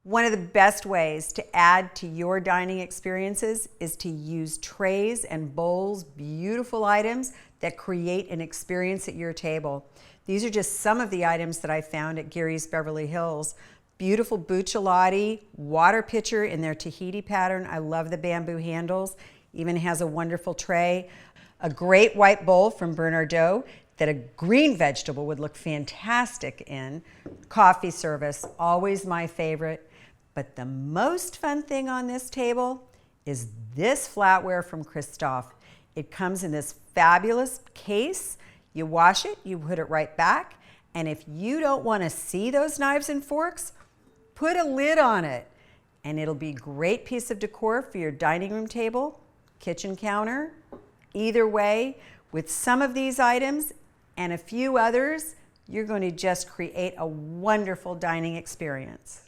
One of the best ways to add to your dining experiences is to use trays and bowls, beautiful items that create an experience at your table. These are just some of the items that I found at GEARYS Beverly Hills. Beautiful bucciolotti, water pitcher in their Tahiti pattern. I love the bamboo handles. Even has a wonderful tray. A great white bowl from Bernardo that a green vegetable would look fantastic in. Coffee service, always my favorite. But the most fun thing on this table is this flatware from Christophe. It comes in this fabulous case. You wash it, you put it right back, and if you don't want to see those knives and forks, put a lid on it, and it'll be a great piece of decor for your dining room table, kitchen counter. Either way, with some of these items and a few others, you're going to just create a wonderful dining experience.